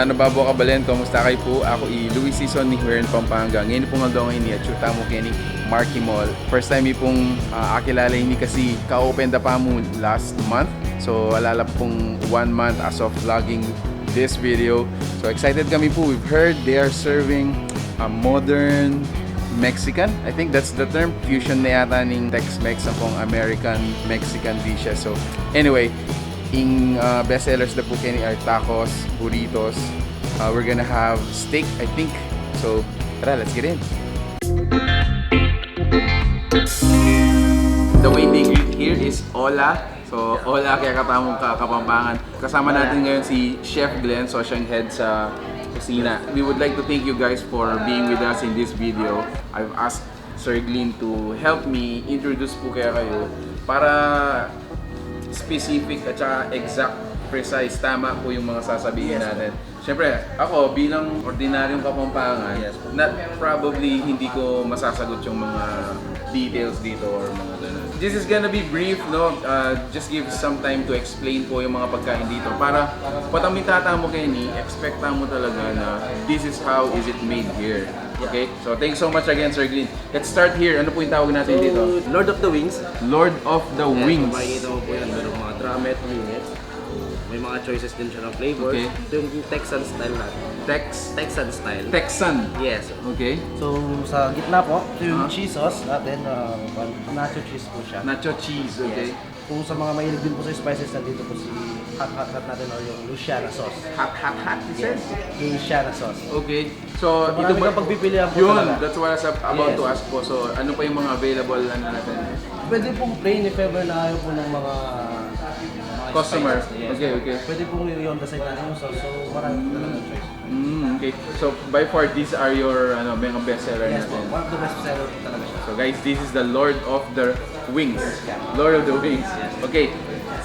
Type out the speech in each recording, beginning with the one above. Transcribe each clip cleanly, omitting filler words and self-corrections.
Nanababo Kabalen, kamusta kayo po? Ako Luis Season ni Hueren Pampanga. Ngayon pong agaw ngayon ni Achuta mo kini Marquee Mall. First time pong akilala ini kasi ka-open da pa mo last month. So alala pong 1 month as of vlogging this video. So excited kami po. We've heard they are serving a modern Mexican. I think that's the term. Fusion na yata ng Tex-Mex akong American Mexican dishes. So anyway, in best sellers na po kini are tacos, burritos. We're gonna have steak, I think. So tara, let's get in. The way they greet here is hola. So hola kaya katamong Kapampangan. Kasama natin ngayon si Chef Glenn, so siyang head sa kusina. We would like to thank you guys for being with us in this video. I've asked Sir Glenn to help me introduce po kayo para specific at saka exact, precise, tama po yung mga sasabihin natin. Siyempre, ako bilang ordinaryong Kapampangan, probably hindi ko masasagot yung mga details dito or mga ganun. This is gonna be brief, no? Just give some time to explain po yung mga pagkain dito para patamita mo kayo ni, expect mo talaga na this is how is it made here. Okay? So, thanks so much again, Sir Glenn. Let's start here. Ano po yung tawag natin dito? Lord of the Wings. Lord of the Wings. Makikita mo po yan. Meron mga drumet, wingets. May mga choices din siya ng flavor. Okay. Ito yung Texan style natin. Texan style. Texan. Yes. Okay. So sa gitna po, ito yung cheese sauce natin, nacho cheese po siya. Nacho cheese, okay. Yes. Kung sa mga mahilig din po sa spices, nandito po si hot natin o yung Luciana sauce. Hot, Yes. Luciana sauce. Okay. So, So ito marami kang pagpipilian po yun, talaga. that's what I was about Yes. to ask po. So, ano pa yung mga available natin? Pwede pong plain if ever na ayaw po ng mga Customer. spices. Yes. Okay. Pwede pong i-on the side natin yung sauce. So marami talagang choice. Okay. So, by far, these are your mga best seller Yes po, natin. one of the best seller po talaga siya. So, guys, this is the Lord of the Wings. Lord of the Wings. Okay.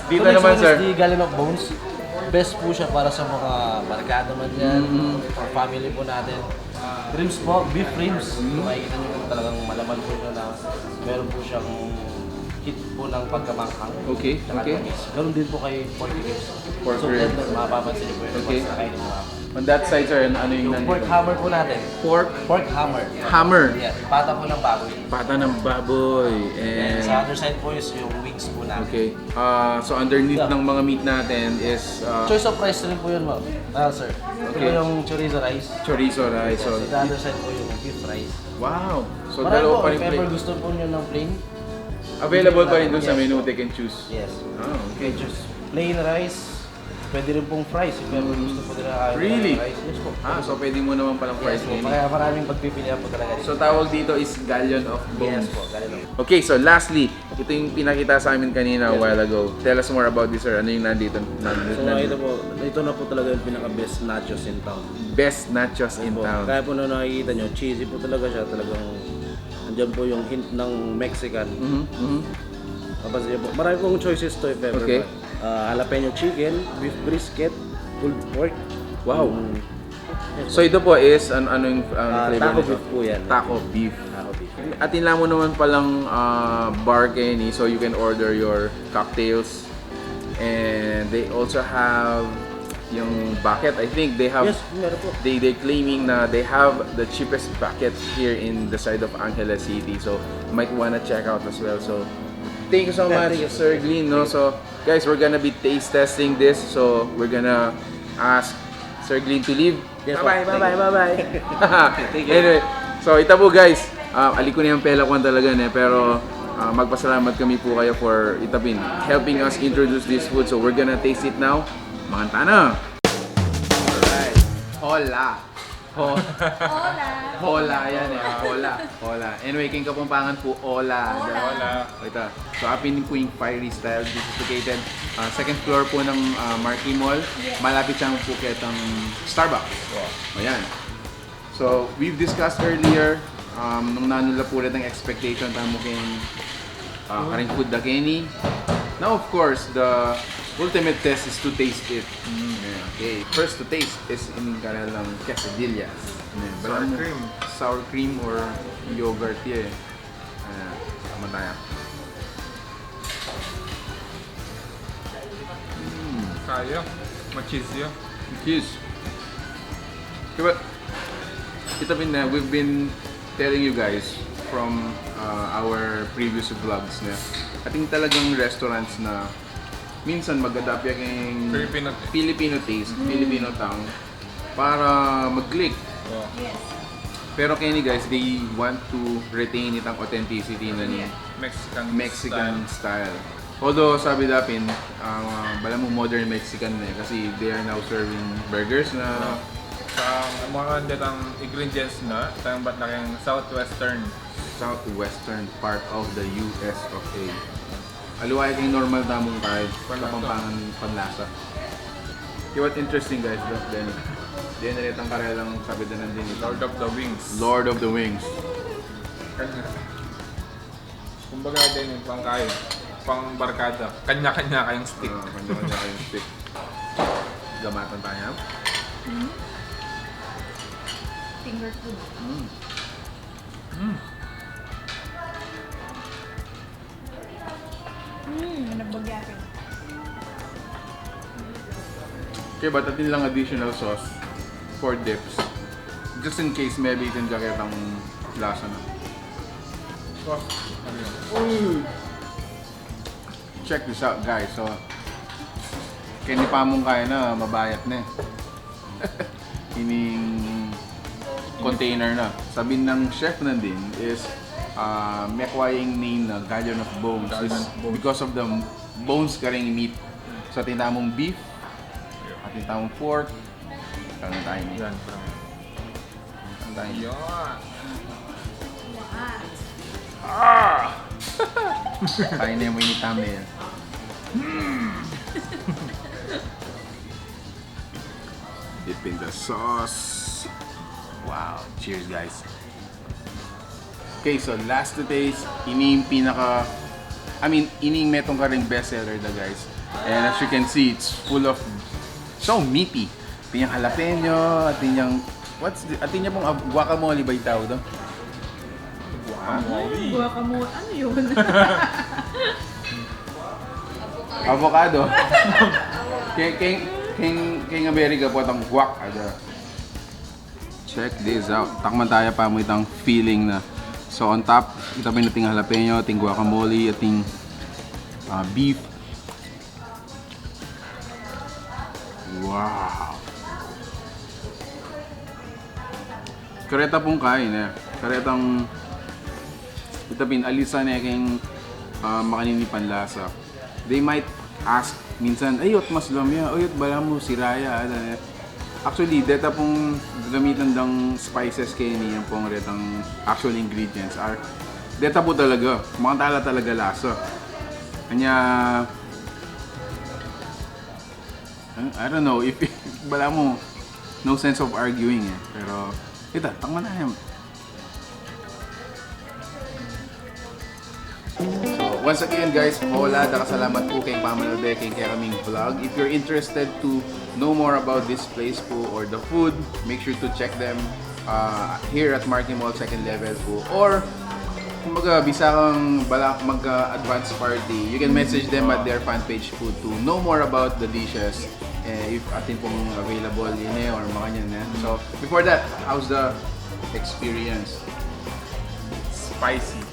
Dito So, naman, next one sir. is the Gallon of Bones. Best po siya para sa mga barkada man yan, for family po natin. Rims po, beef rims. Makikita niyo po talagang malaman po siya na meron po siyang hit po ng pagkamanghang. Okay, Tsaka okay. tamis. Ganun din po kay pork ribs. Pork So, ribs. blend, mapapansin niyo po yun. Okay. Once nakainin mo. On that side, sir, ano yung Yung nandito? pork hammer po natin. Pork hammer. Hammer. Yes, pata po ng baboy. Pata ng baboy. And And sa other side po is yung wings po natin. okay. So underneath ng mga meat natin is Choice of rice rin po yun, ma'am. Sir. Ito Okay. po yung chorizo rice. chorizo rice. So, Sa other side po yung beef rice. wow. So Marami dalawa po, pa rin if ever plate. gusto po nyo ng plain. Available pa rin doon sa Yes. menu, they can choose. Yes. Okay. Choose plain rice. Pwede rin pong fries if ever gusto po nila ayaw Really? ng rice. Yes po. So pwede mo naman palang Yes price po. din. Kaya maraming pagpipilian po talaga dito. So tawag dito is Galleon of Bones. Yes po, ganun. Okay, so lastly, ito yung pinakita sa amin kanina a while ago. Tell us more about this, sir. Ano yung nandito? So ito na po talaga yung pinaka-best nachos in town. Best nachos in Po. town. Kaya po na nakikita nyo, cheesy po talaga siya. Talagang andyan po yung hint ng Mexican. Mapansin niyo po. Marami pong choices to if ever. Okay. Jalapeno chicken, beef brisket, pulled pork. Wow. Yes, So ito po is ano yung flavor taco nito? beef po yan. Taco beef. Taco beef. At tinla mo naman palang bar Kenny, so you can order your cocktails. And they also have yung bucket. I think they have Yes, meron po. they claiming na they have the cheapest bucket here in the side of Angeles City. So might wanna check out as well. So thank you so Yeah, much, thank you. Sir Glenn. No? So guys, we're gonna be taste testing this. So we're gonna ask Sir Glenn to leave. Yes, Bye-bye, po. bye-bye, Thank you. bye-bye. Thank you. Anyway, so ito po guys, aliko na yung pela ko talaga pero magpasalamat kami po kayo for itabin, helping us introduce this food. So we're gonna taste it now. Manganta na! Alright. Hola! Hola. Hola, yan eh. Hola. Anyway, King Kapampangan po, hola. Hola. Ito. So, apin po yung fiery style. This is located second floor po ng Marquee Mall. Malapit siyang Phuket ang Starbucks. Ayan. So, we've discussed earlier, nung nanula po ulit ang expectation tamo kayong karing food da Kenny. Now, of course, the ultimate test is to taste it. Okay. First to taste is in kanilang quesadillas. Sour cream. Sour cream or yogurt yan. Sama tayo. Kaya. Machis yun. Cheese. Diba, we've been telling you guys from our previous vlogs na ating talagang restaurants na minsan mag-adapt yung Filipino taste, Filipino tongue para mag-click. Yes. Pero Kenny guys, they want to retain itang authenticity na ni Mexican style. Although sabi dapin, bala mo modern Mexican na kasi they are now serving burgers na Ang mga datang ingredients na, tayong ba't na yung southwestern part of the US of A. Aluway kayong normal damong kahit Pampangan panlasa. What interesting guys, then generate ang karelang sabi na nandun ito. Lord of the Wings. Lord of the Wings. Kumbaga din yung pangkain, pang barkada. Kanya-kanya kayong stick. Kanya-kanya kayong stick. Gamatan tayo. Finger food. Nagbagyakin. Okay, but atin lang additional sauce for dips. Just in case maybe itin kakitang lasa na. Check this out guys. So, kaya pa mong kaya na mabayat na eh. Ining container na. Sabi ng chef nandin is may kwayang name na Galleon of Bones is because of the bones karing meat. So tinamong beef, at tinamong pork, kaya tayo meat. Yan. Yan. Kaya na mo yung thumbnail. Dip in the sauce. Wow. Cheers guys. Okay, so last to taste, ini metong ka rin bestseller da guys. And as you can see, it's full of so meaty. Atin yung jalapeno, atin yung atin yung pong guacamole ba itaw doon? Guacamole. Ano yun? Avocado. Kaya Amerika po itong guac. Check this out. Takman tayo pa mo itong feeling na. So on top, itapin natin jalapeno, ating guacamole, ating beef. Wow! Kareta pong kain eh. Karetang itapin alisan na kayong makaninipan lasa. They might ask minsan, ayot mas lamya, ayot bala mo siraya. Actually, deta pong gamitan ng spices kayo niya pong retang actual ingredients are deta po talaga, makatala talaga lasa. Kanya, I don't know, if bala mo, no sense of arguing eh. Pero, ito, takman na yan. So, once again guys, wala da kasalamat po kay Pamela Beking kaya kaming vlog. If you're interested to know more about this place po or the food, make sure to check them here at Marquee Mall 2nd level po. Or, kung bisa kang balak mag-advance party, you can message them at their fan page po to know more about the dishes. If atin pong available yun eh, or mga yan. So, before that, how's the experience? Spicy.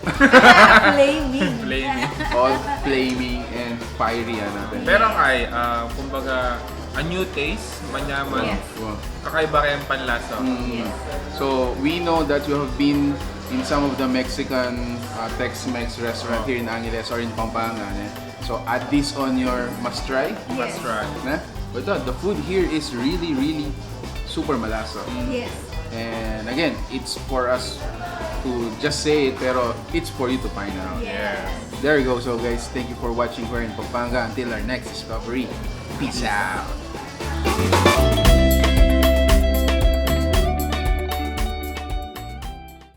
Flaming. Flaming. All flaming and fiery natin. Pero kay, kumbaga, a new taste, manyaman. Yes. Wow. Kakaiba kayang panlasa. Yes. So, we know that you have been in some of the Mexican Tex-Mex restaurant here in Angeles or in Pampanga. So, add this on your must-try. That's right. But the food here is really, really super malasa. Yes. And again, it's for us to just say it, pero it's for you to find out. Yes. There you go. So guys, thank you for watching here in Pampanga. Until our next discovery. Peace out.